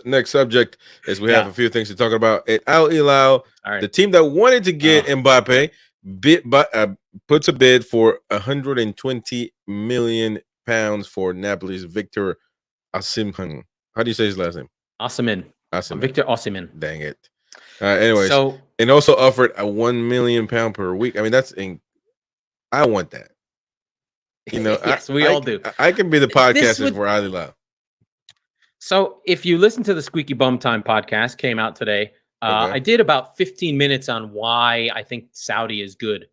next subject is we have Yeah. a few things to talk about. At Al Hilal, All right. the team that wanted to get Oh, Mbappe puts a bid for 120 million pounds for Napoli's Victor Osimhen. How do you say his last name? Osimhen. Osimhen. Victor Osimhen. Dang it. Anyways, So and also offered a 1 million pound per week. I mean, I want that. yes, we all do. I can be the This podcaster would for Al Hilal. So if you listen to the Squeaky Bum Time podcast, came out today. Okay. I did about 15 minutes on why I think Saudi is good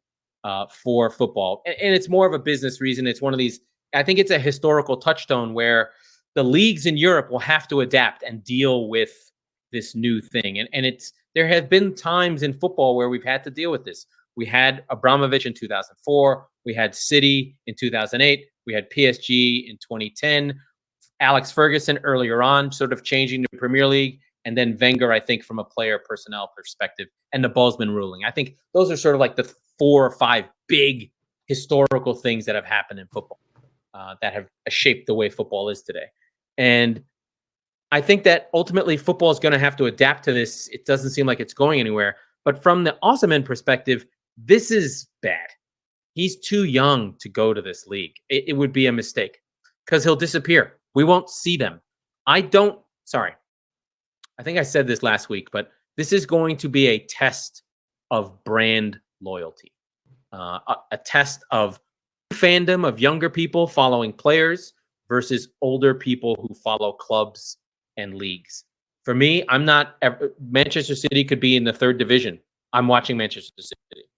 for football, and it's more of a business reason. It's one of these. I think it's a historical touchstone where the leagues in Europe will have to adapt and deal with this new thing. And there have been times in football where we've had to deal with this. We had Abramovich in 2004. We had City in 2008. We had PSG in 2010. Alex Ferguson earlier on, sort of changing the Premier League, and then Wenger, I think, from a player personnel perspective, and the Bosman ruling. I think those are sort of like the 4 or 5 big historical things that have happened in football that have shaped the way football is today. And I think that ultimately football is going to have to adapt to this. It doesn't seem like it's going anywhere. But from the Osimhen perspective, this is bad. He's too young to go to this league. It would be a mistake because he'll disappear. We won't see them. Sorry. I think I said this last week, but this is going to be a test of brand loyalty, a test of fandom of younger people following players versus older people who follow clubs and leagues. For me, Manchester City could be in the 3rd division. I'm watching Manchester City.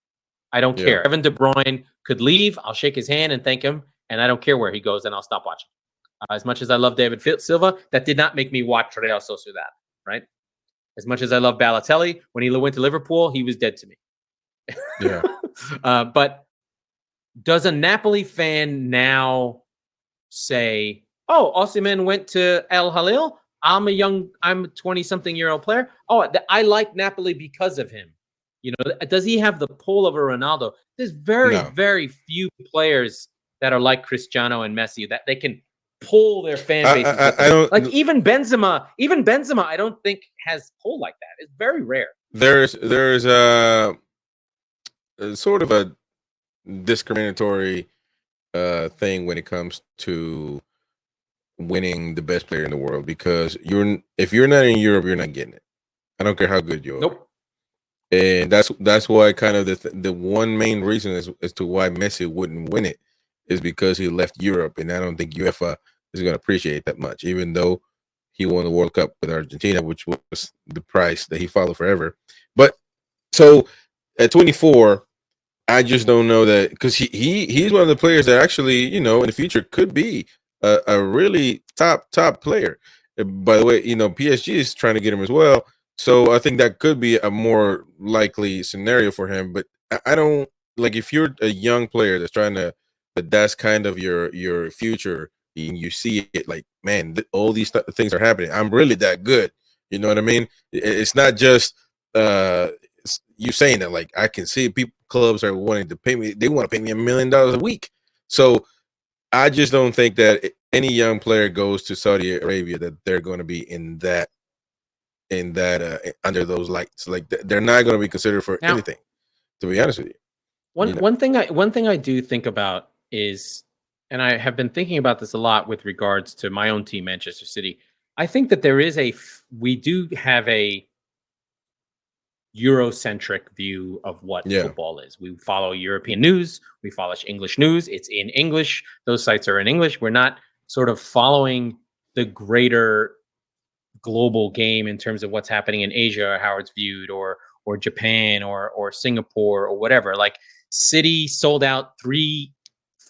I don't Yeah. care. Kevin De Bruyne could leave. I'll shake his hand and thank him, and I don't care where he goes, and I'll stop watching. As much as I love David Silva, that did not make me watch Real Sociedad, right? As much as I love Balotelli, when he went to Liverpool, he was dead to me. Yeah. But does a Napoli fan now say, "Oh, Osimhen went to El Halil. I'm a 20-something-year-old player. Oh, I like Napoli because of him." Does he have the pull of a Ronaldo? There's very, No. very few players that are like Cristiano and Messi that they can pull their fan bases. I don't like even Benzema, I don't think has pull like that. It's very rare. There's a sort of a discriminatory thing when it comes to winning the best player in the world, because if you're not in Europe, you're not getting it. I don't care how good you are. Nope. And that's why kind of the one main reason as to why Messi wouldn't win it is because he left Europe, and I don't think UEFA is going to appreciate that much, even though he won the World Cup with Argentina, which was the price that he followed forever. But so at 24, I just don't know that, because he's one of the players that actually, in the future could be a really top player. By the way, PSG is trying to get him as well. So I think that could be a more likely scenario for him. But I don't, like, if you're a young player that's trying to, that's kind of your future, and you see it like, man, all these things are happening. I'm really that good. You know what I mean? It's not just you saying that. Like, I can see clubs are wanting to pay me. They want to pay me $1 million a week. So I just don't think that any young player goes to Saudi Arabia that they're going to be in that under those lights. Like, they're not going to be considered for anything, to be honest with you. One thing I do think about is, and I have been thinking about this a lot with regards to my own team, Manchester City. I think that we do have a Eurocentric view of what football is. We follow European news. We follow English news. It's in English. Those sites are in English. We're not sort of following the greater global game in terms of what's happening in Asia, or how it's viewed, or Japan, or Singapore, or whatever. Like, City sold out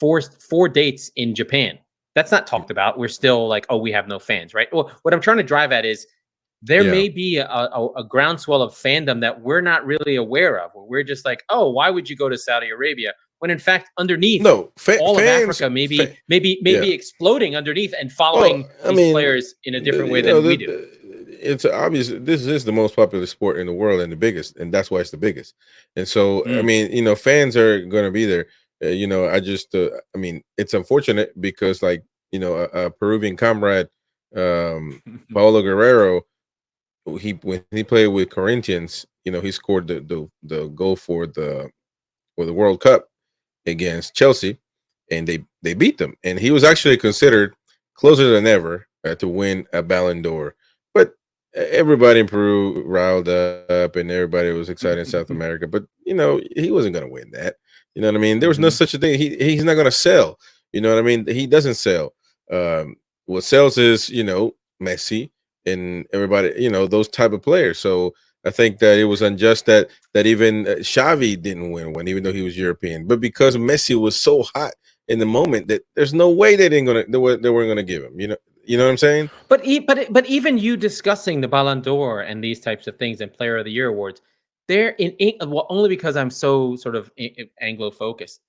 four dates in Japan. That's not talked about. We're still like, oh, we have no fans, right? Well, what I'm trying to drive at is there may be a groundswell of fandom that we're not really aware of, where we're just like, oh, why would you go to Saudi Arabia? When in fact, underneath, all of Africa may be exploding underneath and following these players in a different way than we do. It's obvious this is the most popular sport in the world, and the biggest, and that's why it's the biggest. And so, I mean, fans are going to be there. I mean, it's unfortunate because, like, a Peruvian comrade Paulo Guerrero, when he played with Corinthians, he scored the goal for the World Cup against Chelsea, and they beat them. And he was actually considered closer than ever to win a Ballon d'Or. But everybody in Peru riled up, and everybody was excited in South America. But he wasn't going to win that. You know what I mean? There was no such a thing. He's not going to sell. You know what I mean? He doesn't sell. What sells is Messi and everybody. Those type of players. So I think that it was unjust that even Xavi didn't win one, even though he was European. But because Messi was so hot in the moment, that there's no way they weren't gonna give him. You know what I'm saying? But even you discussing the Ballon d'Or and these types of things and Player of the Year awards, they're well, only because I'm so sort of Anglo focused.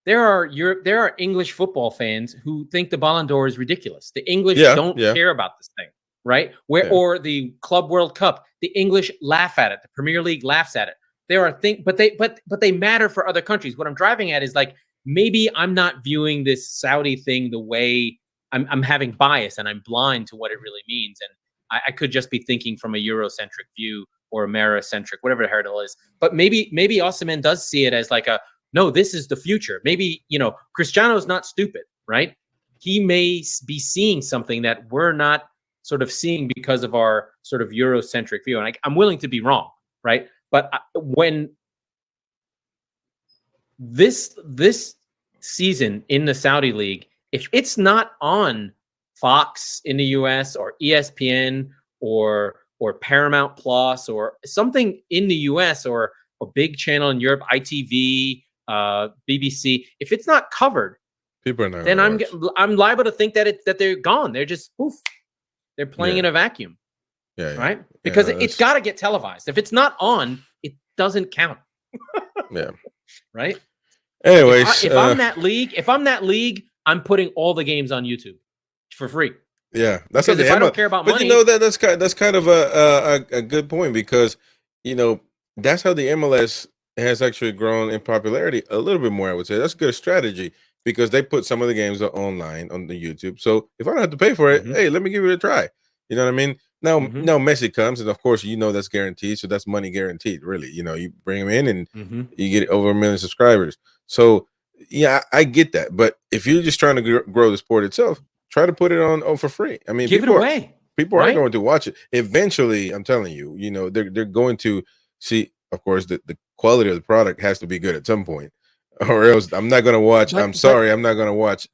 There are English football fans who think the Ballon d'Or is ridiculous. The English don't Yeah. care about this thing, right? Or the Club World Cup, the English laugh at it. The Premier League laughs at it. There are things, but they matter for other countries. What I'm driving at is like, maybe I'm not viewing this Saudi thing the way I'm having bias and I'm blind to what it really means. And I could just be thinking from a Eurocentric view or Americentric, whatever the hurdle is. But maybe Osimhen does see it as like no, this is the future. Maybe, Cristiano's not stupid, right? He may be seeing something that we're not sort of seeing because of our sort of Eurocentric view. And I'm willing to be wrong, right? But when this season in the Saudi League, if it's not on Fox in the US or ESPN or Paramount Plus or something in the US or a big channel in Europe, ITV, BBC, if it's not covered, people are not. Then I'm liable to think that they're gone. They're just poof. They're playing in a vacuum. Yeah. Right? Because it's got to get televised. If it's not on, it doesn't count. Yeah. Right? Anyways, if I'm that league, I'm putting all the games on YouTube for free. Yeah, that's because if I don't care about money. That's kind of a good point, because that's how the MLS has actually grown in popularity a little bit more. I would say that's a good strategy, because they put some of the games online on the YouTube. So if I don't have to pay for it, hey, let me give it a try. You know what I mean? Now Messi comes, and of course that's guaranteed. So that's money guaranteed. Really, you bring him in, and you get over 1 million subscribers. So yeah, I get that. But if you're just trying to grow the sport itself, try to put it on for free. I mean, give it away. People are going to watch it. Eventually, I'm telling you, they're going to see. Of course, the quality of the product has to be good at some point, or else I'm not going to watch. I'm not going to watch.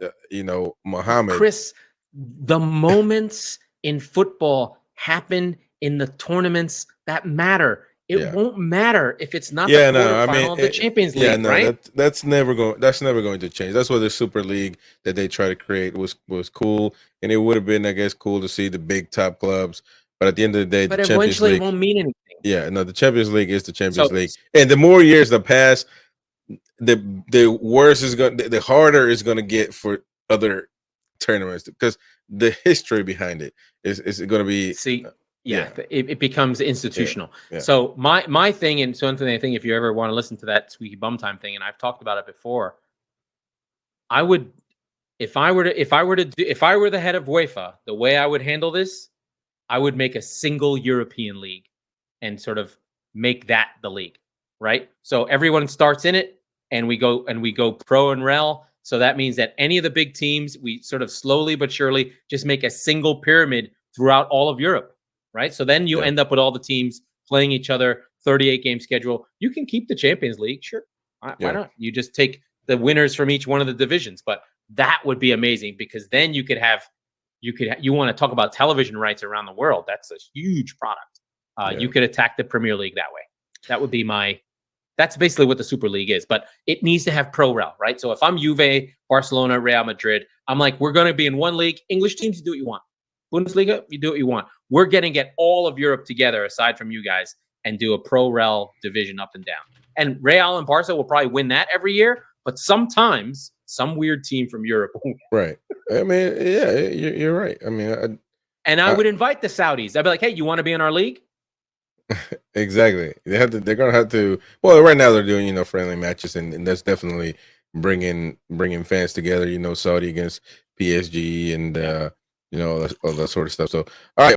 Muhammad. Chris, the moments in football happen in the tournaments that matter. It won't matter if it's not the quarterfinal of the Champions League, right? That's never going to change. That's why the Super League that they try to create was cool, and it would have been, I guess, cool to see the big top clubs. But at the end of the day, the Champions League, it won't mean anything. Yeah, no, the Champions League is the Champions League, and the more years that pass, the worse is going, the harder it's going to get for other tournaments, because the history behind it is going to be. It becomes institutional. Yeah. So my thing, and so Anthony, I think if you ever want to listen to that Squeaky Bum Time thing, and I've talked about it before, I would, if I were the head of UEFA, the way I would handle this, I would make a single European league and sort of make that the league, right? So everyone starts in it, and we go pro and rel. So that means that any of the big teams, we sort of slowly but surely just make a single pyramid throughout all of Europe. Right. So then you end up with all the teams playing each other, 38 game schedule. You can keep the Champions League. Sure. Why not? You just take the winners from each one of the divisions. But that would be amazing, because then you want to talk about television rights around the world. That's a huge product. You could attack the Premier League that way. That would be that's basically what the Super League is. But it needs to have pro rel, right? So if I'm Juve, Barcelona, Real Madrid, I'm like, we're going to be in one league. English teams, you do what you want. Bundesliga, you do what you want. We're going to get all of Europe together, aside from you guys, and do a pro-rel division up and down. And Real and Barca will probably win that every year, but sometimes some weird team from Europe will win. Right. I mean, yeah, you're right. I mean, I would invite the Saudis. I'd be like, hey, you want to be in our league? Exactly. They're going to have to. Well, right now they're doing friendly matches, and that's definitely bringing fans together. Saudi against PSG, and all that sort of stuff. So, all right.